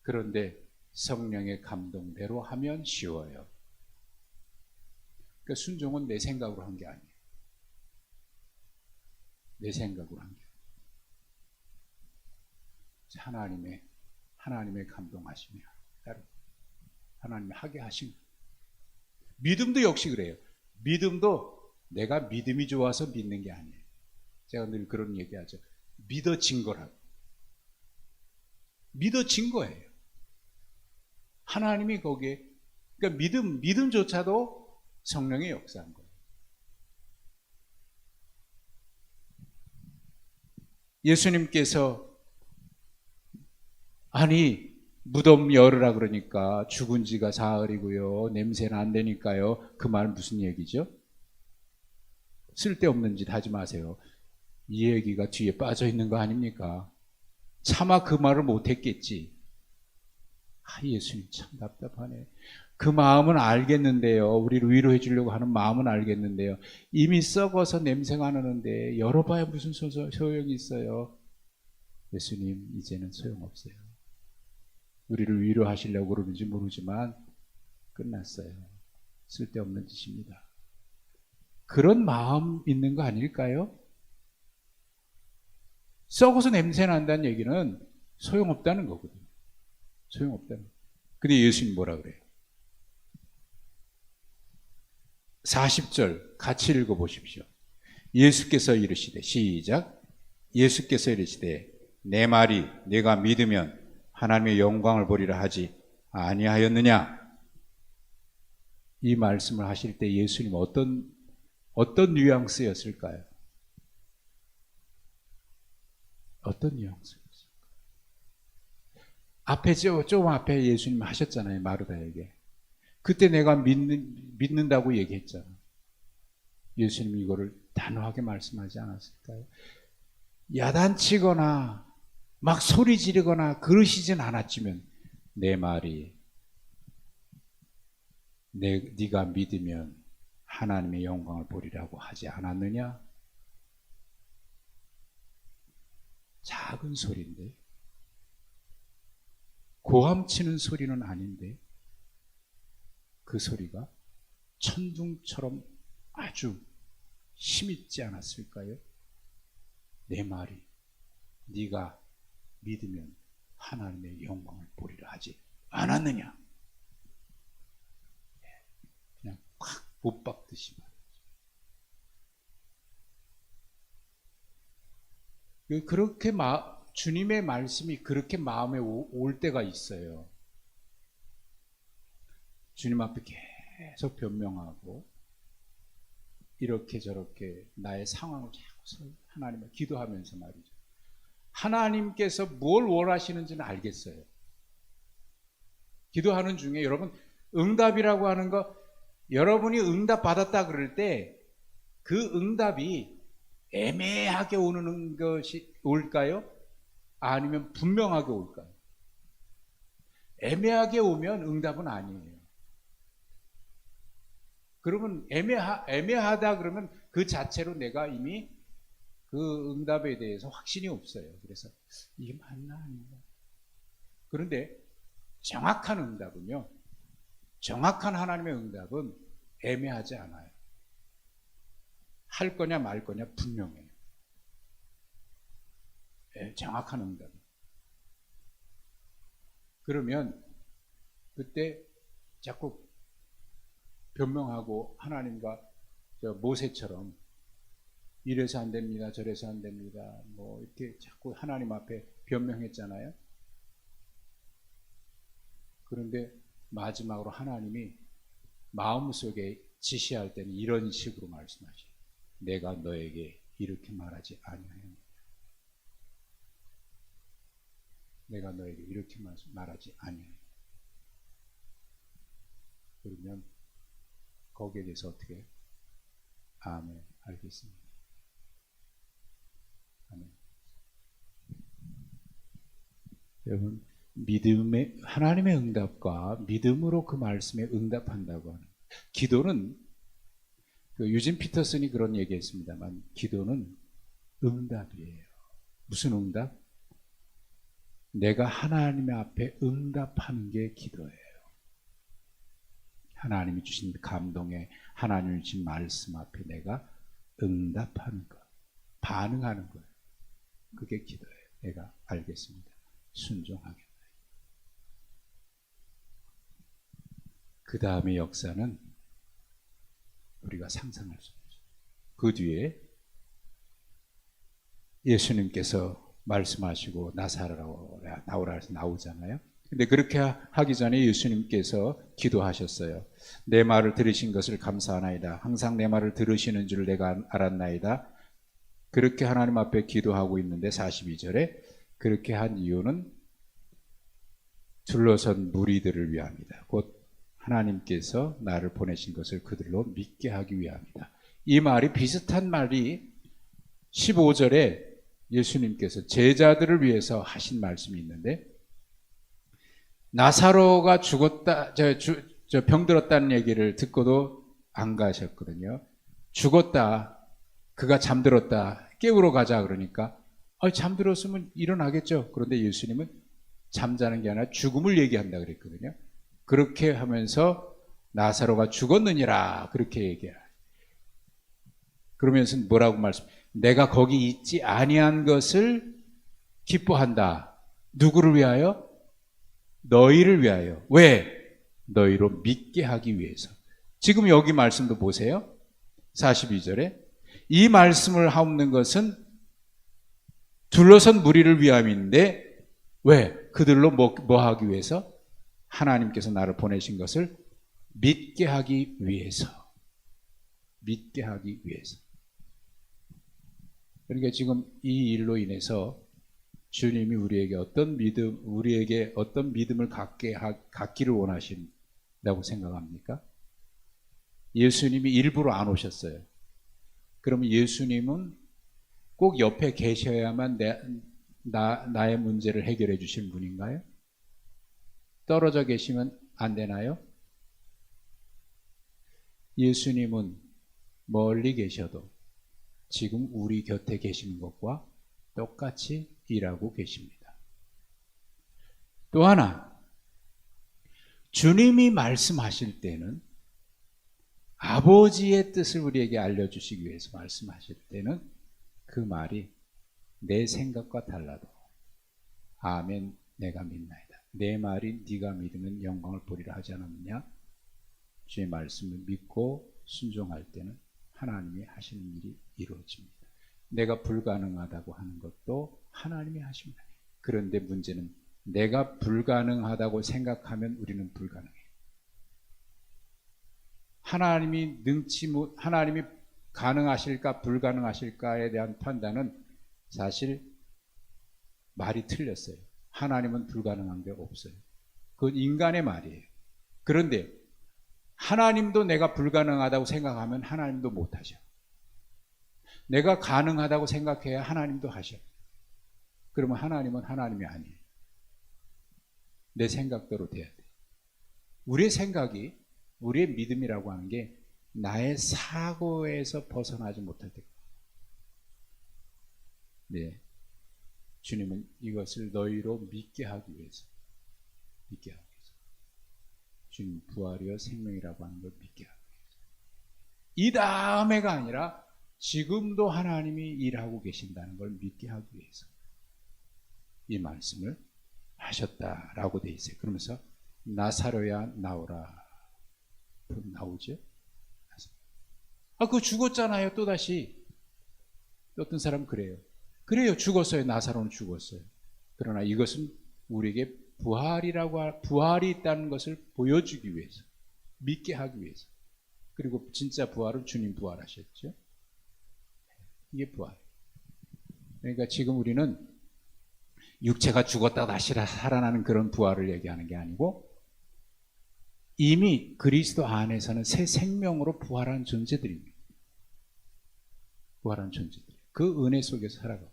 그런데 성령의 감동대로 하면 쉬워요. 그러니까 순종은 내 생각으로 한 게 아니에요. 내 생각으로 한 게 아니에요. 하나님의 감동하심이야. 하나님이 하게 하신 거예요. 믿음도 역시 그래요. 믿음도 내가 믿음이 좋아서 믿는 게 아니에요. 제가 늘 그런 얘기하죠. 믿어진 거라고. 믿어진 거예요. 하나님이 거기에, 그러니까 믿음조차도 성령의 역사한 거예요. 예수님께서 무덤 열으라 그러니까 죽은 지가 사흘이고요. 냄새는 안 되니까요. 그 말 무슨 얘기죠? 쓸데없는 짓 하지 마세요. 이 얘기가 뒤에 빠져 있는 거 아닙니까? 차마 그 말을 못했겠지. 예수님 참 답답하네. 그 마음은 알겠는데요. 우리를 위로해 주려고 하는 마음은 알겠는데요. 이미 썩어서 냄새가 나는데 열어봐야 무슨 소용이 있어요. 예수님 이제는 소용없어요. 우리를 위로하시려고 그러는지 모르지만 끝났어요. 쓸데없는 짓입니다. 그런 마음 있는 거 아닐까요? 썩어서 냄새 난다는 얘기는 소용없다는 거거든요. 소용없다는 거예요. 근데 예수님 뭐라 그래요? 40절 같이 읽어보십시오. 예수께서 이르시되, 시작. 예수께서 이르시되 내 말이 내가 믿으면 하나님의 영광을 보리라 하지 아니하였느냐? 이 말씀을 하실 때 예수님 어떤 뉘앙스였을까요? 어떤 뉘앙스였을까요? 앞에 좀 앞에 예수님 하셨잖아요. 마르다에게. 그때 내가 믿는다고 얘기했잖아. 예수님이 이거를 단호하게 말씀하지 않았을까요? 야단치거나 막 소리 지르거나 그러시진 않았지만 내 말이 네가 믿으면 하나님의 영광을 보리라고 하지 않았느냐? 작은 소리인데, 고함치는 소리는 아닌데 그 소리가 천둥처럼 아주 힘있지 않았을까요? 내 말이 네가 믿으면 하나님의 영광을 보리라 하지 않았느냐? 그냥 팍 못 박듯이 말이죠. 그렇게 주님의 말씀이 그렇게 마음에 올 때가 있어요. 주님 앞에 계속 변명하고 이렇게 저렇게 나의 상황을 자꾸 하나님을 기도하면서 말이죠. 하나님께서 뭘 원하시는지는 알겠어요. 기도하는 중에 여러분 응답이라고 하는 거, 여러분이 응답 받았다 그럴 때 그 응답이 애매하게 오는 것이 올까요? 아니면 분명하게 올까요? 애매하게 오면 응답은 아니에요. 그러면 애매하다 그러면 그 자체로 내가 이미 그 응답에 대해서 확신이 없어요. 그래서 이게 맞나 아닌가. 그런데 정확한 응답은요, 정확한 하나님의 응답은 애매하지 않아요. 할 거냐 말 거냐 분명해요. 정확한 응답. 그러면 그때 자꾸 변명하고 하나님과 모세처럼 이래서 안 됩니다, 저래서 안 됩니다, 뭐 이렇게 자꾸 하나님 앞에 변명했잖아요. 그런데 마지막으로 하나님이 마음속에 지시할 때는 이런 식으로 말씀하셔요. 내가 너에게 이렇게 말하지 아니하였느냐. 내가 너에게 이렇게 말하지 아니하였느냐. 그러면 거기에 대해서 어떻게 해요? 아멘, 알겠습니다. 아멘. 여러분, 믿음의 하나님의 응답과 믿음으로 그 말씀에 응답한다고 하는 기도는, 그 유진 피터슨이 그런 얘기했습니다만, 기도는 응답이에요. 무슨 응답? 내가 하나님 앞에 응답하는 게 기도예요. 하나님이 주신 감동에, 하나님이 주신 말씀 앞에 내가 응답하는 것, 반응하는 거예요. 그게 기도예요. 내가 알겠습니다. 순종하겠다. 그 다음의 역사는 우리가 상상할 수 없죠. 그 뒤에 예수님께서 말씀하시고 나오라 해서 나오잖아요. 근데 그렇게 하기 전에 예수님께서 기도하셨어요. 내 말을 들으신 것을 감사하나이다. 항상 내 말을 들으시는 줄 내가 알았나이다. 그렇게 하나님 앞에 기도하고 있는데 42절에 그렇게 한 이유는 둘러선 무리들을 위함이다. 곧 하나님께서 나를 보내신 것을 그들로 믿게 하기 위함이다. 이 말이 비슷한 말이 15절에 예수님께서 제자들을 위해서 하신 말씀이 있는데, 나사로가 죽었다, 병들었다는 얘기를 듣고도 안 가셨거든요. 죽었다, 그가 잠들었다, 깨우러 가자 그러니까 잠들었으면 일어나겠죠. 그런데 예수님은 잠자는 게 아니라 죽음을 얘기한다 그랬거든요. 그렇게 하면서 나사로가 죽었느니라 그렇게 얘기해요. 그러면서 뭐라고 내가 거기 있지 아니한 것을 기뻐한다. 누구를 위하여? 너희를 위하여. 왜? 너희로 믿게 하기 위해서. 지금 여기 말씀도 보세요. 42절에 이 말씀을 하옵는 것은 둘러선 무리를 위함인데, 왜? 그들로 뭐 하기 위해서? 하나님께서 나를 보내신 것을 믿게 하기 위해서. 믿게 하기 위해서. 그러니까 지금 이 일로 인해서 주님이 우리에게 어떤 믿음을 갖기를 원하신다고 생각합니까? 예수님이 일부러 안 오셨어요. 그러면 예수님은 꼭 옆에 계셔야만 나의 문제를 해결해 주실 분인가요? 떨어져 계시면 안 되나요? 예수님은 멀리 계셔도 지금 우리 곁에 계시는 것과 똑같이 일하고 계십니다. 또 하나, 주님이 말씀하실 때는 아버지의 뜻을 우리에게 알려주시기 위해서 말씀하실 때는 그 말이 내 생각과 달라도 아멘 내가 믿나이다. 내 말이 네가 믿으면 영광을 보리라 하지 않았느냐? 주의 말씀을 믿고 순종할 때는 하나님이 하시는 일이 이루어집니다. 내가 불가능하다고 하는 것도 하나님이 하십니다. 그런데 문제는 내가 불가능하다고 생각하면 우리는 불가능해요. 하나님이 가능하실까 불가능하실까에 대한 판단은 사실 말이 틀렸어요. 하나님은 불가능한 게 없어요. 그건 인간의 말이에요. 그런데 하나님도 내가 불가능하다고 생각하면 하나님도 못하죠. 내가 가능하다고 생각해야 하나님도 하셔. 그러면 하나님은 하나님이 아니에요. 내 생각대로 돼야 돼. 우리의 생각이, 우리의 믿음이라고 하는 게 나의 사고에서 벗어나지 못할 때. 네. 주님은 이것을 너희로 믿게 하기 위해서. 주님 부활이여 생명이라고 하는 걸 믿게 하기 위해서. 이 다음에가 아니라 지금도 하나님이 일하고 계신다는 걸 믿게 하기 위해서 이 말씀을 하셨다라고 돼 있어요. 그러면서 나사로야 나오라. 그럼 나오죠? 그거 죽었잖아요. 또다시. 어떤 사람은 그래요. 죽었어요. 나사로는 죽었어요. 그러나 이것은 우리에게 부활이 있다는 것을 보여주기 위해서, 믿게 하기 위해서. 그리고 진짜 부활은 주님 부활하셨죠. 이게 부활. 그러니까 지금 우리는 육체가 죽었다 다시 살아나는 그런 부활을 얘기하는 게 아니고 이미 그리스도 안에서는 새 생명으로 부활한 존재들입니다. 부활한 존재들. 그 은혜 속에서 살아가고.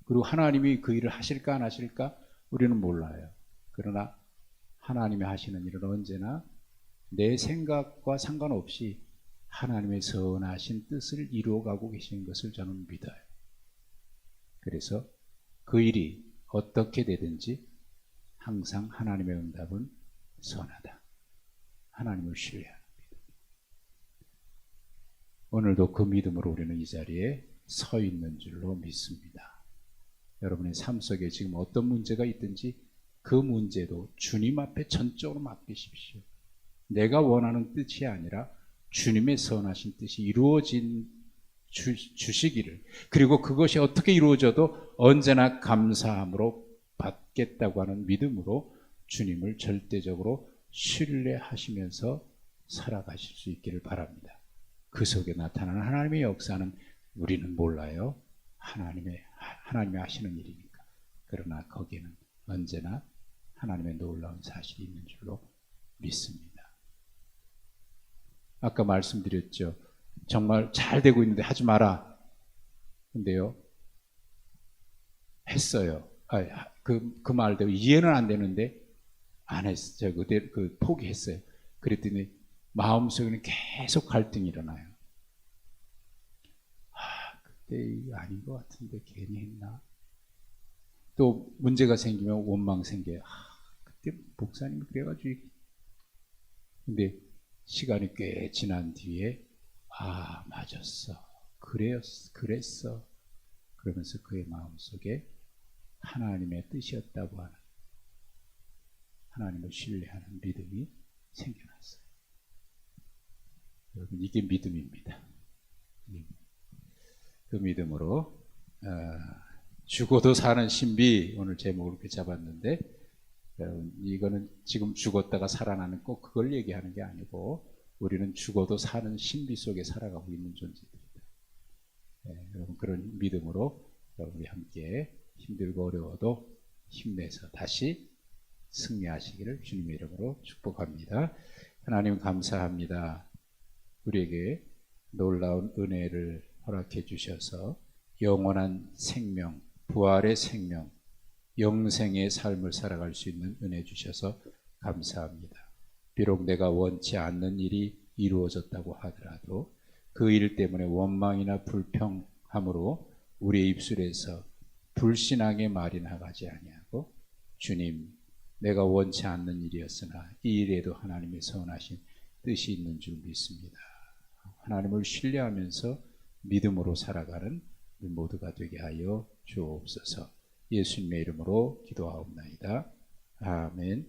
그리고 하나님이 그 일을 하실까 안 하실까 우리는 몰라요. 그러나 하나님이 하시는 일은 언제나 내 생각과 상관없이 하나님의 선하신 뜻을 이루어가고 계시는 것을 저는 믿어요. 그래서 그 일이 어떻게 되든지 항상 하나님의 응답은 선하다. 하나님을 신뢰합니다. 오늘도 그 믿음으로 우리는 이 자리에 서 있는 줄로 믿습니다. 여러분의 삶 속에 지금 어떤 문제가 있든지 그 문제도 주님 앞에 전적으로 맡기십시오. 내가 원하는 뜻이 아니라 주님의 선하신 뜻이 이루어진 주시기를, 그리고 그것이 어떻게 이루어져도 언제나 감사함으로 받겠다고 하는 믿음으로 주님을 절대적으로 신뢰하시면서 살아가실 수 있기를 바랍니다. 그 속에 나타나는 하나님의 역사는 우리는 몰라요. 하나님이 하시는 일이니까. 그러나 거기에는 언제나 하나님의 놀라운 사실이 있는 줄로 믿습니다. 아까 말씀드렸죠. 정말 잘 되고 있는데 하지 마라. 근데요, 했어요. 그 말대로 이해는 안 되는데 안 했어요. 포기했어요. 그랬더니 마음속에는 계속 갈등이 일어나요. 그때 이거 아닌 것 같은데 괜히 했나? 또 문제가 생기면 원망 생겨요. 그때 목사님이 그래가지고. 근데 시간이 꽤 지난 뒤에 맞았어. 그랬어. 그러면서 그의 마음속에 하나님의 뜻이었다고 하는, 하나님을 신뢰하는 믿음이 생겨났어요. 여러분, 이게 믿음입니다. 그 믿음으로 죽어도 사는 신비, 오늘 제목을 이렇게 잡았는데, 여러분, 이거는 지금 죽었다가 살아나는 꼭 그걸 얘기하는 게 아니고 우리는 죽어도 사는 신비 속에 살아가고 있는 존재들입니다. 여러분, 그런 믿음으로 여러분이 함께 힘들고 어려워도 힘내서 다시 승리하시기를 주님의 이름으로 축복합니다. 하나님 감사합니다. 우리에게 놀라운 은혜를 허락해 주셔서 영원한 생명, 부활의 생명, 영생의 삶을 살아갈 수 있는 은혜 주셔서 감사합니다. 비록 내가 원치 않는 일이 이루어졌다고 하더라도 그 일 때문에 원망이나 불평함으로 우리의 입술에서 불신앙의 말이 나가지 아니하고, 주님, 내가 원치 않는 일이었으나 이 일에도 하나님의 선하신 뜻이 있는 줄 믿습니다. 하나님을 신뢰하면서 믿음으로 살아가는 우리 모두가 되게 하여 주옵소서. 예수님의 이름으로 기도하옵나이다. 아멘.